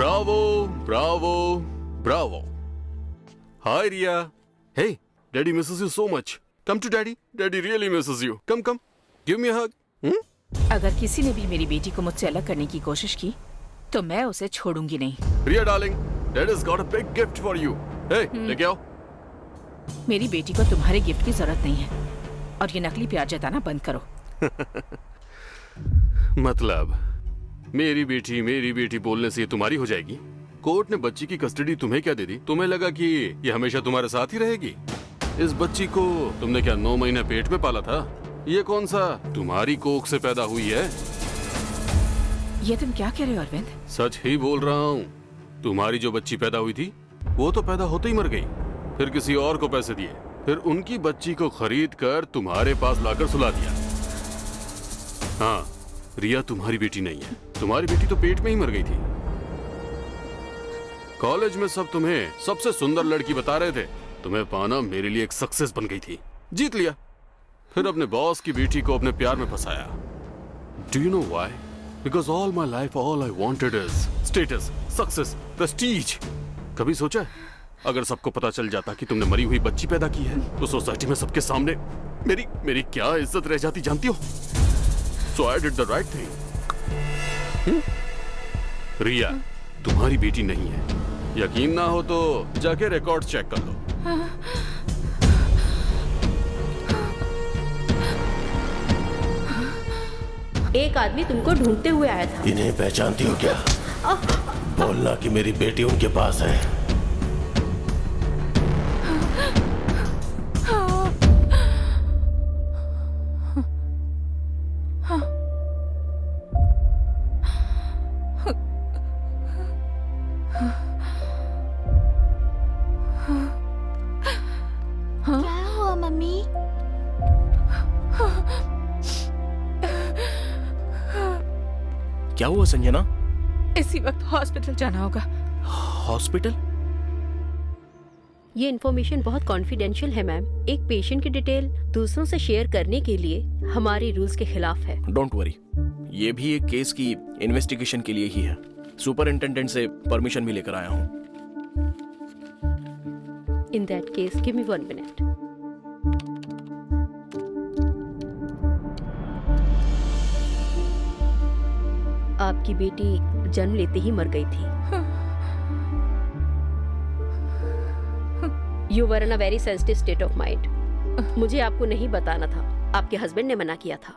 Bravo, Bravo, Bravo. Hi, Ria. Hey, Daddy misses you so much. Come to Daddy. Daddy really misses you. Come, come. Give me a hug. अगर किसी ने भी मेरी बेटी को मुझसे अलग करने की कोशिश की, तो मैं उसे छोड़ूंगी नहीं. Ria, darling, Daddy's got a big gift for you. Hey, लेके आओ. मेरी बेटी को तुम्हारे गिफ्ट की जरूरत नहीं है. और ये नकली प्यार जताना बंद करो. मतलब मेरी बेटी बोलने से ये तुम्हारी हो जाएगी? कोर्ट ने बच्ची की कस्टडी तुम्हें क्या दे दी? तुम्हें लगा कि ये हमेशा तुम्हारे साथ ही रहेगी? इस बच्ची को तुमने क्या 9 महीने पेट में पाला था? ये कौन सा तुम्हारी कोख से पैदा हुई है? ये तुम क्या कह रहे हो अरविंद? सच ही बोल रहा हूँ. तुम्हारी जो बच्ची पैदा हुई थी, वो तो पैदा होते ही मर गई. फिर किसी और को पैसे दिए, फिर उनकी बच्ची को खरीद कर तुम्हारे पास लाकर सुला दिया. हाँ, रिया तुम्हारी बेटी नहीं है. तुम्हारी बेटी तो पेट में ही मर गई थी. कॉलेज में सब तुम्हें सबसे सुंदर लड़की बता रहे थे. तुम्हें पाना मेरे लिए एक सक्सेस बन गई थी. जीत लिया. फिर अपने बॉस की बेटी को अपने प्यार में फंसाया. Do you know why? Because all my life all I wanted is status, success, Prestige. कभी सोचा अगर सबको पता चल जाता कि तुमने मरी हुई बच्ची पैदा की है, तो सोसाइटी में सबके सामने मेरी क्या इज्जत रह जाती जानती हो? So I did the right thing. रिया तुम्हारी बेटी नहीं है. यकीन ना हो तो जाके रिकॉर्ड चेक कर लो. एक आदमी तुमको ढूंढते हुए आया था. इन्हें पहचानती हो क्या? बोलना कि मेरी बेटी उनके पास है. क्या हुआ मम्मी? क्या हुआ संजना? इसी वक्त हॉस्पिटल जाना होगा. हॉस्पिटल? ये इन्फॉर्मेशन बहुत कॉन्फिडेंशियल है मैम. एक पेशेंट की डिटेल दूसरों से शेयर करने के लिए हमारे रूल्स के खिलाफ है. डोंट वरी, ये भी एक केस की इन्वेस्टिगेशन के लिए ही है. सुपरिंटेंडेंट से परमिशन भी लेकर आया हूँ. In that case give me 1 minute. आपकी बेटी जन्म लेते ही मर गई थी. You were in a very sensitive state of mind. मुझे आपको नहीं बताना था. आपके हस्बैंड ने मना किया था.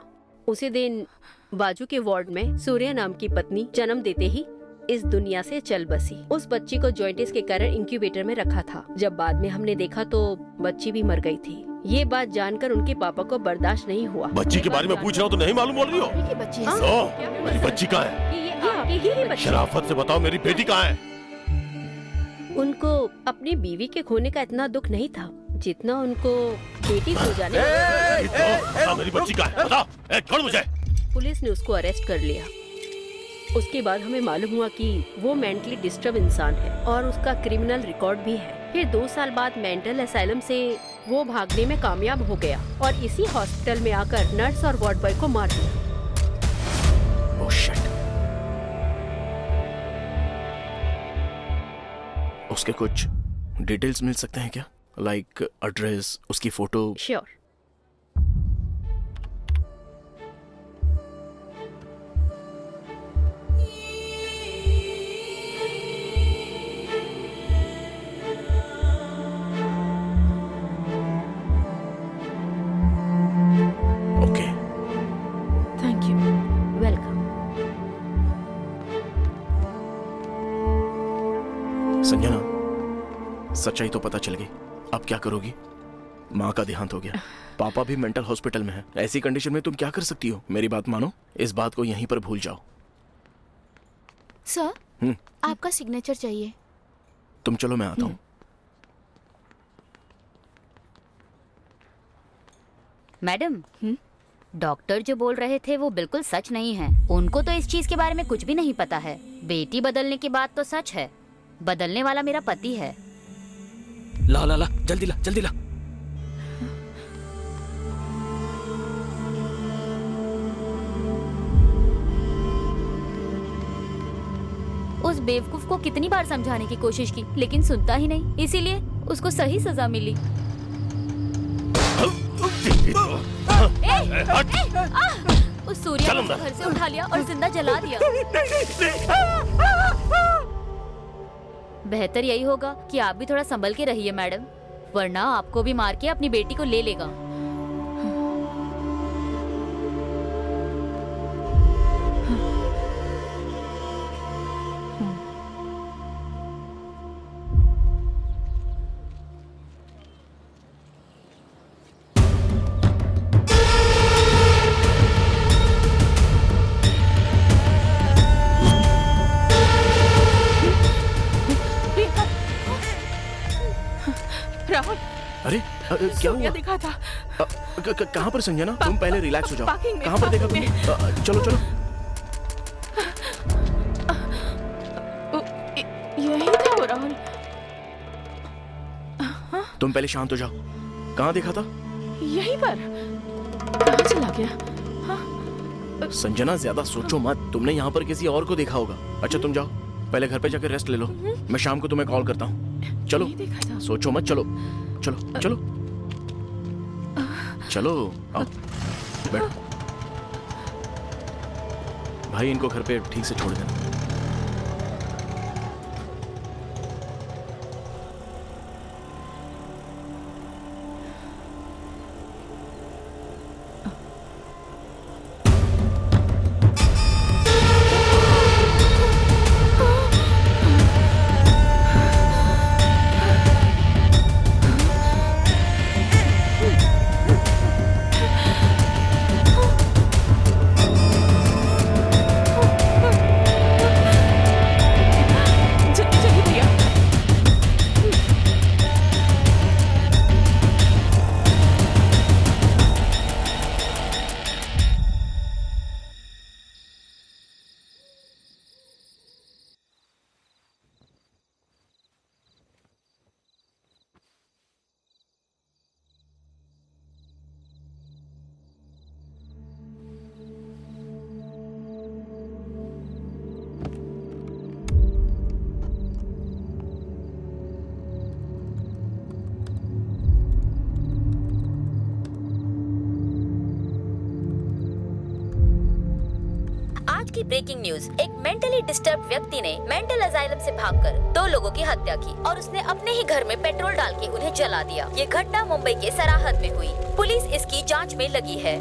उसी दिन बाजू के वार्ड में सूर्या नाम की पत्नी जन्म देते ही इस दुनिया से चल बसी. उस बच्ची को जॉइंटिस के कारण इंक्यूबेटर में रखा था. जब बाद में हमने देखा तो बच्ची भी मर गई थी. ये बात जानकर उनके पापा को बर्दाश्त नहीं हुआ. बच्ची के बारे में पूछ रहा हूँ तो नहीं मालूम बोल रही हो? ये बच्ची है. मेरी बच्ची कहाँ है? ये आपकी ही बच्ची. शराफत से बताओ, मेरी बेटी कहाँ है? उनको अपनी बीवी के खोने का इतना दुख नहीं था जितना उनको बेटी खो जाने. मेरी बच्ची कहाँ है? बताओ. छोड़ मुझे. पुलिस ने उसको अरेस्ट कर लिया. उसके बाद हमें मालूम हुआ कि वो मेंटली डिस्टर्ब इंसान है और उसका क्रिमिनल रिकॉर्ड भी है. फिर 2 साल बाद मेंटल असाइलम से वो भागने में कामयाब हो गया और इसी हॉस्पिटल में आकर नर्स और वार्ड बॉय को मार दिया. Oh shit. उसके कुछ डिटेल्स मिल सकते हैं क्या? लाइक एड्रेस, उसकी photo. Sure. Okay. Thank you. Welcome. Sanjana, सच्चाई तो पता चल गई. अब क्या करोगी? माँ का देहांत हो गया. पापा भी मेंटल हॉस्पिटल में है. ऐसी कंडीशन में तुम क्या कर सकती हो? मेरी बात मानो, इस बात को यहीं पर भूल जाओ. सर, आपका सिग्नेचर चाहिए. तुम चलो, मैं आता हूँ. मैडम, डॉक्टर जो बोल रहे थे वो बिल्कुल सच नहीं है. उनको तो इस चीज के बारे में कुछ भी नहीं पता है. बेटी बदलने की बात तो सच है. बदलने वाला मेरा पति है. ला ला ला, जल्दी ला, जल्दी ला. उस बेवकूफ को कितनी बार समझाने की कोशिश की, लेकिन सुनता ही नहीं, इसीलिए उसको सही सजा मिली। उस सूर्या ने उसको घर से उठा लिया और जिंदा जला दिया। बेहतर यही होगा कि आप भी थोड़ा संभल के रहिए मैडम, वरना आपको भी मार के अपनी बेटी को ले लेगा। राहुल, अरे क्या सूर्या हुआ? दिखा था। कहाँ पर संजना? तुम पहले रिलैक्स हो जाओ। पार्किंग में, कहाँ पर देखा तुमने? चलो चलो। यही था वो राहुल। तुम पहले शांत हो जाओ। कहाँ देखा था? यहीं पर। कहाँ चला गया? संजना ज्यादा सोचो मत, तुमने यहाँ पर किसी और को देखा होगा। अच्छा तुम जाओ, पहले घर पे जाकर रेस्ट ले लो, मैं शाम को तुम्हें कॉल करता हूँ। चलो, यही देखा था। सोचो मत, चलो चलो चलो चलो आओ बैठो। भाई इनको घर पे ठीक से छोड़ देना। जल्दी जल्दी भैया। आज की ब्रेकिंग न्यूज, एक मेंटली डिस्टर्ब व्यक्ति ने मेंटल असाइलम से भागकर 2 लोगों की हत्या की और उसने अपने ही घर में पेट्रोल डाल के उन्हें जला दिया। ये घटना मुंबई के सराहत में हुई। पुलिस इसकी जांच में लगी है।